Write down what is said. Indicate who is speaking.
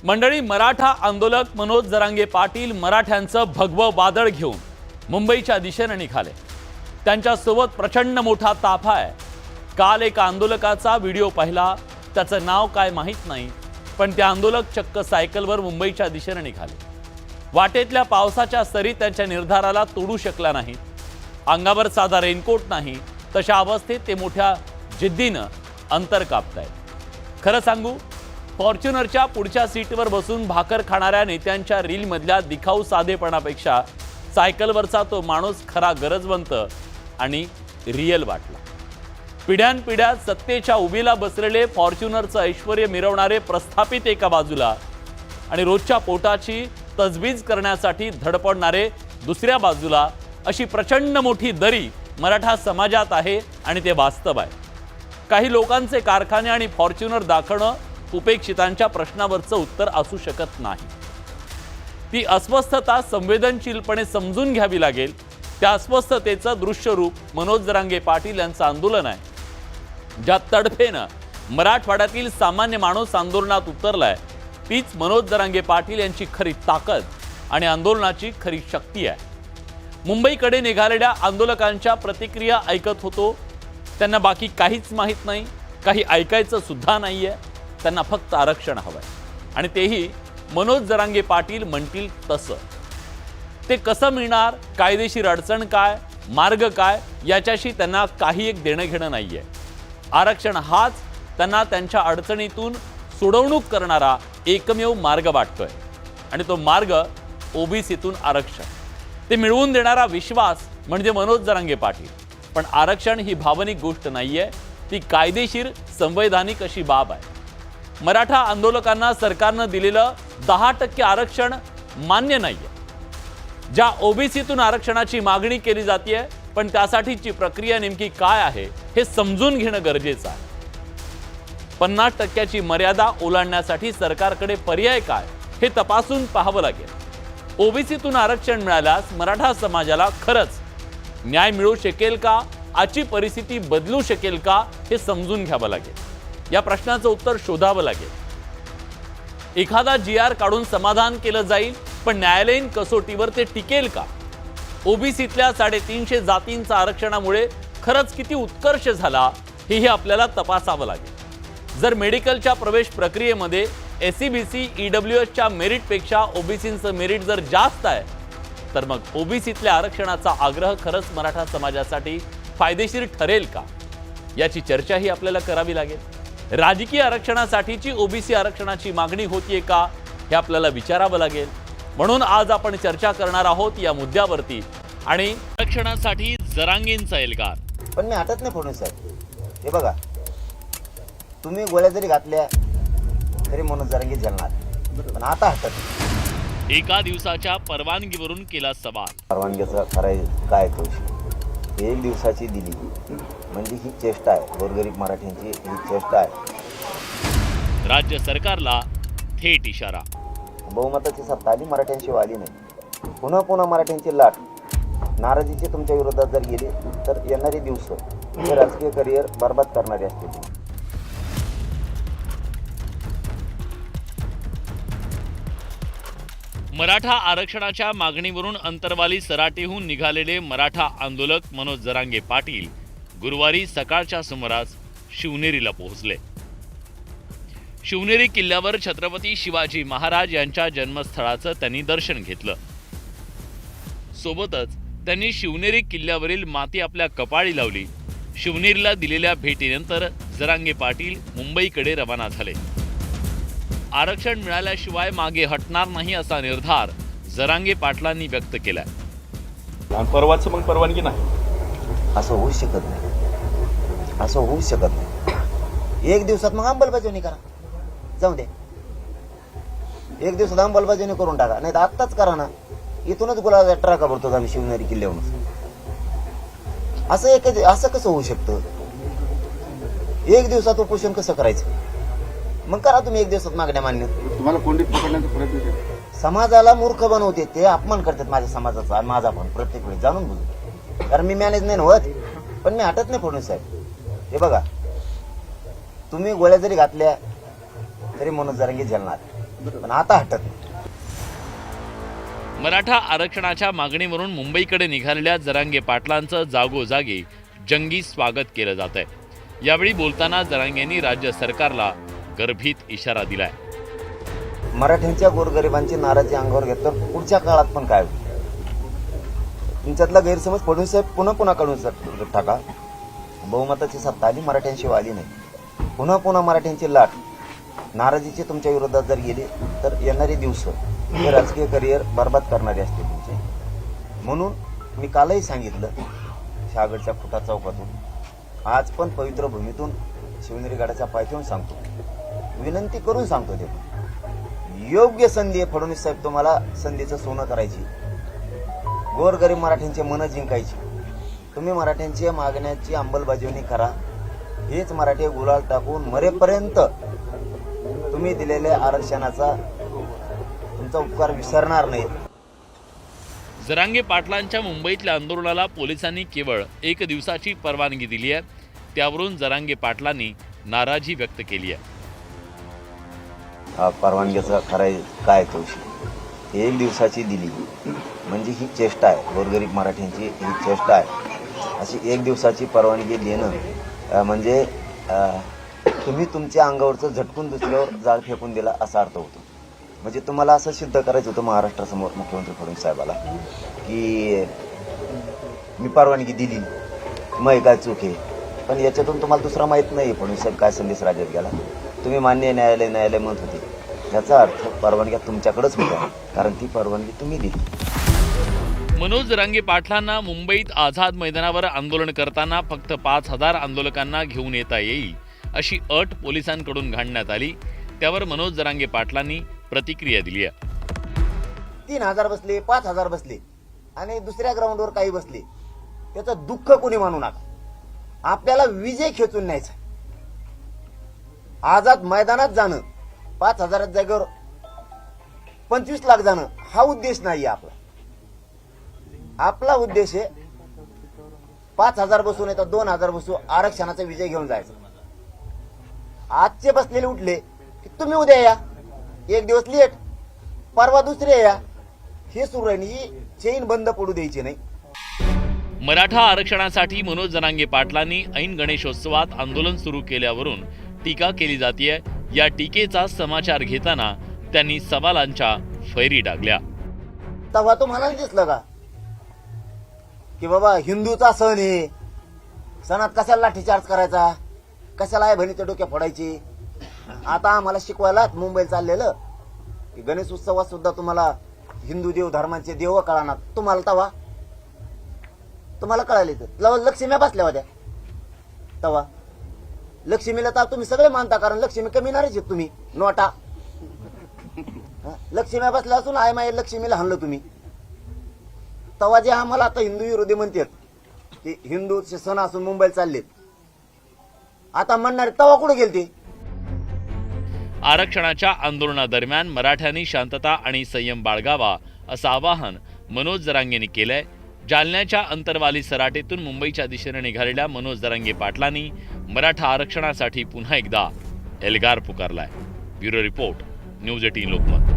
Speaker 1: मंडळी, मराठा आंदोलक मनोज जरांगे पाटील मराठ्यांचं भगवं वादळ घेऊन मुंबईच्या दिशेने निघाले। त्यांच्यासोबत प्रचंड मोठा ताफा आहे। काल एका आंदोलकाचा व्हिडिओ पाहिला, त्याचं नाव काय माहित नाही, पण ते आंदोलक चक्क सायकलवर मुंबईच्या दिशेने निघाले। वाटेतल्या पावसाच्या सरी त्यांच्या निर्धाराला तोडू शकला नाही। अंगावर साधा रेनकोट नाही, तशा अवस्थेत ते मोठ्या जिद्दीनं अंतर कापतायत। खरं सांगू, फॉर्च्युनरच्या पुढच्या सीटवर बसून भाकर खाणाऱ्या नेत्यांच्या रीलमधल्या दिखाऊ साधेपणापेक्षा सायकलवरचा तो माणूस खरा गरजवंत आणि रियल वाटला। पिढ्यानपिढ्या सत्तेच्या उभीला बसलेले फॉर्च्युनरचं ऐश्वर्य मिरवणारे प्रस्थापित एका बाजूला आणि रोजच्या पोटाची तजवीज करण्यासाठी धडपडणारे दुसऱ्या बाजूला, अशी प्रचंड मोठी दरी मराठा समाजात आहे आणि ते वास्तव आहे। काही लोकांचे कारखाने आणि फॉर्च्युनर दाखवणं उपेक्षितांच्या प्रश्नावरचं उत्तर असू शकत नाही। ती अस्वस्थता संवेदनशीलपणे समजून घ्यावी लागेल। त्या अस्वस्थतेचं दृश्य रूप मनोज जरांगे पाटील यांचं आंदोलन आहे, ज्या तडफेनं मराठवाड्यातील सामान्य माणूस आंदोलनात उतरलाय। तीच मनोज जरांगे पाटील यांची खरी ताकद आणि आंदोलनाची खरी शक्ती आहे। मुंबईकडे निघालेल्या आंदोलकांच्या प्रतिक्रिया ऐकत होतो। त्यांना बाकी काहीच माहित नाही, काही ऐकायचं सुद्धा नाहीये। त्यांना फक्त आरक्षण हवंय, आणि तेही मनोज जरांगे पाटील म्हणतील तसं। ते कसं मिळणार, कायदेशीर अडचण काय, मार्ग काय, याच्याशी त्यांना काही एक देणं घेणं नाहीये। आरक्षण हाच त्यांना त्यांच्या अडचणीतून सोडवणूक करणारा एकमेव मार्ग वाटतोय, आणि तो मार्ग ओबीसीतून आरक्षण। ते मिळवून देणारा विश्वास म्हणजे मनोज जरांगे पाटील। पण आरक्षण ही भावनिक गोष्ट नाहीये, ती कायदेशीर संवैधानिक अशी बाब आहे। मराठा आंदोलकांना सरकारनं दिलेलं 10% आरक्षण मान्य नाहीये। ज्या ओबीसीतून आरक्षणाची मागणी केली जाते, पण त्यासाठीची प्रक्रिया नेमकी काय आहे हे समजून घेणं गरजेचं आहे। 50% मर्यादा ओलांडण्यासाठी सरकारकडे पर्याय काय हे तपासून पाहावं लागेल। ओबीसीतून आरक्षण मिळाल्यास मराठा समाजाला खरंच न्याय मिळू शकेल का, आजची परिस्थिती बदलू शकेल का, हे समजून घ्यावं लागेल। या प्रश्नाचं उत्तर शोधावं लागेल। एखादा GR काढून समाधान केलं जाईल, पण न्यायालयीन कसोटीवर ते टिकेल का? ओबीसीतल्या 350 जातींचा आरक्षणामुळे खरंच किती उत्कर्ष झाला हेही आपल्याला तपासावं लागेल। जर मेडिकलच्या प्रवेश प्रक्रियेमध्ये SCBC EWSच्या मेरिटपेक्षा ओबीसींचं मेरिट जर जास्त आहे, तर मग ओबीसीतल्या आरक्षणाचा आग्रह खरंच मराठा समाजासाठी फायदेशीर ठरेल का, याची चर्चाही आपल्याला करावी लागेल। राजकीय आरक्षणासाठीची ओबीसी आरक्षणाची मागणी होतीये का, हे आपल्याला विचारावं लागेल। म्हणून आज आपण चर्चा करणार आहोत या मुद्द्यावरती, आणि आरक्षणासाठी जरांगेंचा एल्गार।
Speaker 2: पण मी हटत नाही फडणवीस साहेब। हे बघा, तुम्ही गोळ्या जरी घातल्या तरी मनोज जरांगे झेलणार, पण आता हटत नाही।
Speaker 1: एका दिवसाच्या परवानगीवरून केला सवाल।
Speaker 2: परवानगीचा काय तो एक दिवसाची दिली म्हणजे ही चेष्टा आहे, गोरगरीब मराठ्यांची ही चेष्टा आहे।
Speaker 1: राज्य सरकारला थेट इशारा।
Speaker 2: बहुमताची सत्ता आली, मराठ्यांशी आली नाही। पुन्हा पुन्हा मराठ्यांची लाट, नाराजीचे तुमच्या विरोधात जर गेले तर येणारे दिवस हे राजकीय करिअर बरबाद करणारे असतील।
Speaker 1: मराठा आरक्षणाच्या मागणीवरून अंतरवाली सराटीहून निघालेले मराठा आंदोलक मनोज जरांगे पाटील गुरुवारी सकाळच्या सुमारास शिवनेरीला पोहोचले। शिवनेरी किल्ल्यावर छत्रपती शिवाजी महाराज यांच्या जन्मस्थळाचं त्यांनी दर्शन घेतलं। सोबतच त्यांनी शिवनेरी किल्ल्यावरील माती आपल्या कपाळी लावली। शिवनेरीला दिलेल्या भेटीनंतर जरांगे पाटील मुंबईकडे रवाना झाले। आरक्षण मिळाल्याशिवाय मागे हटणार नाही असा निर्धार जरांगे पाटलांनी व्यक्त केलाय।
Speaker 3: परवाचं मग परवानगी नाही,
Speaker 2: असं होऊ शकत नाही, असं होऊ शकत नाही। एक दिवसात मग अंमलबजावणी करा, जाऊ दे। एक दिवसात अंमलबजावणी करून टाका, नाही तर आत्ताच करा ना। इथूनच गुलाब ट्रका भरतो आम्ही शिवनेरी किल्ल्यावरून। असं कसं होऊ शकतं? एक दिवसात उपोषण कसं करायचं? मग करा तुम्ही एक दिवसात मागण्या मान्य।
Speaker 3: तुम्हाला कोंडीत पकडण्याचा प्रयत्न केला,
Speaker 2: समाजाला मूर्ख बनवते ते, अपमान करतात माझ्या समाजाचा आणि माझा पण प्रत्येक वेळी जाणून बुजून। कारण मी मॅनेज नाही होत, पण मी हटत नाही फडणवीस साहेब। हे बघा, तुम्ही गोळ्या जरी घातल्या तरी मनोज जरांगे झेलणार, पण आता हटत नाही.
Speaker 1: मराठा आरक्षणाच्या मागणीवरून मुंबईकडे निघालेल्या जरांगे पाटलांचं जागोजागी जंगी स्वागत केलं जात आहे. यावेळी बोलताना जरांगेंनी राज्य सरकारला गर्भित इशारा दिलाय.
Speaker 2: मराठ्यांच्या गोरगरिबांची नाराजी अंगावर घेतल्यावर पुढच्या काळात पण काय होईल? तुमच्यातला गैरसमज फडणवीस साहेब पुन्हा काढून टाका. बहुमताची सत्ता आली, मराठ्यांशिवाय आली नाही. पुन्हा मराठ्यांची लाट नाराजीची तुमच्या विरोधात जर गेली तर येणारे दिवस हे राजकीय करिअर बर्बाद करणारे असते तुमचे. म्हणून मी कालही सांगितलं, शहागडच्या खुटा चौकातून आज पण पवित्र भूमीतून शिवनेरी गडाच्या पायथ्याहून सांगतो, विनंती करून सांगतो. ते योग्य संधी आहे फडणवीस साहेब, तुम्हाला संधीचं सोनं करायची, गोरगरीब मराठ्यांचे मन जिंकायची. तुम्ही मराठ्यांच्या मागण्याची अंमलबजावणी करा. हेच मराठी गुलाल टाकून मरेपर्यंत तुम्ही दिलेल्या आरक्षणाचा तुमचा उपकार विसरणार नाही.
Speaker 1: जरांगे पाटलांच्या मुंबईतल्या आंदोलनाला पोलिसांनी केवळ 1 दिवसाची परवानगी दिली आहे. त्यावरून जरांगे पाटलांनी नाराजी व्यक्त केली आहे.
Speaker 2: हा परवानगीचा खरा काय तोशी 1 दिवसाची दिली म्हणजे ही चेष्टा आहे. गोरगरीब मराठ्यांची ही चेष्टा आहे. अशी 1 दिवसाची परवानगी देणं म्हणजे तुम्ही तुमच्या अंगावरचं झटकून दुसऱ्यावर जाळ फेकून दिला असा अर्थ होतो. म्हणजे तुम्हाला असं सिद्ध करायचं होतं महाराष्ट्रासमोर मुख्यमंत्री फडणवीस साहेबाला की मी परवानगी दिली, मग काय चूक आहे. पण याच्यातून तुम्हाला दुसरा माहीत नाही फडणवीस साहेब काय संदेश राज्यात गेला. तुम्ही मान्य न्यायालय म्हणत होते, याचा अर्थ परवानग्या तुमच्याकडेच होत्या, कारण ती परवानगी तुम्ही दिली.
Speaker 1: मनोज जरांगे पाटलांना मुंबईत आझाद मैदानावर आंदोलन करताना फक्त 5,000 आंदोलकांना घेऊन येता येईल अशी अट पोलिसांकडून घालण्यात आली. त्यावर मनोज जरांगे पाटलांनी प्रतिक्रिया दिली आहे.
Speaker 2: 3,000 बसले, 5,000 बसले आणि दुसऱ्या ग्राउंडवर काही बसले, त्याचं दुःख कोणी मानू नका. आपल्याला विजय खेचून न्यायचा. आझाद मैदानात जाणं, 5,000 जागेवर 25 लाख जाणं हा उद्देश नाही आपला. आपला उद्देश आहे 5,000 बसू नाही तर 2,000 बसू, आरक्षणाचा विजय घेऊन जायचा. आजचे बसलेले उठले की तुम्ही उद्या या, 1 दिवस लेट, परवा दुसरे या, हे सुरू आहे. ही चेन बंद पडू द्यायची नाही.
Speaker 1: मराठा आरक्षणासाठी मनोज जरांगे पाटलांनी ऐन गणेशोत्सवात आंदोलन सुरू केल्यावरून टीका केली जातीये. या टीकेचा समाचार घेताना त्यांनी सवालांच्या फैरी टाकल्या.
Speaker 2: तेव्हा तुम्हाला दिसलं का की बाबा हिंदूचा सण आहे, सणात कशाला लाठीचार्ज करायचा, कशाला आहे बहिणीच्या डोक्या फोडायची. आता आम्हाला शिकवायला मुंबईला चाललेलं की गणेश उत्सवात सुद्धा तुम्हाला हिंदू देव धर्मांचे देव कळणार. तुम्हाला कळाले तर लक्ष्म्या बसल्या होत्या. तेव्हा लक्ष्मीला तर तुम्ही सगळे मानता, कारण लक्ष्मी कमी नाहीच आहेत तुम्ही. नोटा लक्ष्म्या बसल्या असून आय माय लक्ष्मीला हाणलं तुम्ही. तेव्हा जे आम्हाला आता हिंदू विरोधी म्हणतात की हिंदूचे सण असून मुंबईला चाललेत, आता म्हणणारे तेव्हा कुठे गेलते.
Speaker 1: आरक्षणाच्या आंदोलनादरम्यान मराठ्यांनी शांतता आणि संयम बाळगावा असं आवाहन मनोज जरांगेंनी केलंय. जालन्याच्या अंतरवाली सराटीतून मुंबईच्या दिशेने निघालेल्या मनोज जरांगे पाटलांनी मराठा आरक्षणासाठी पुन्हा एकदा एल्गार पुकारलाय. Bureau report, news 18 Lokmat.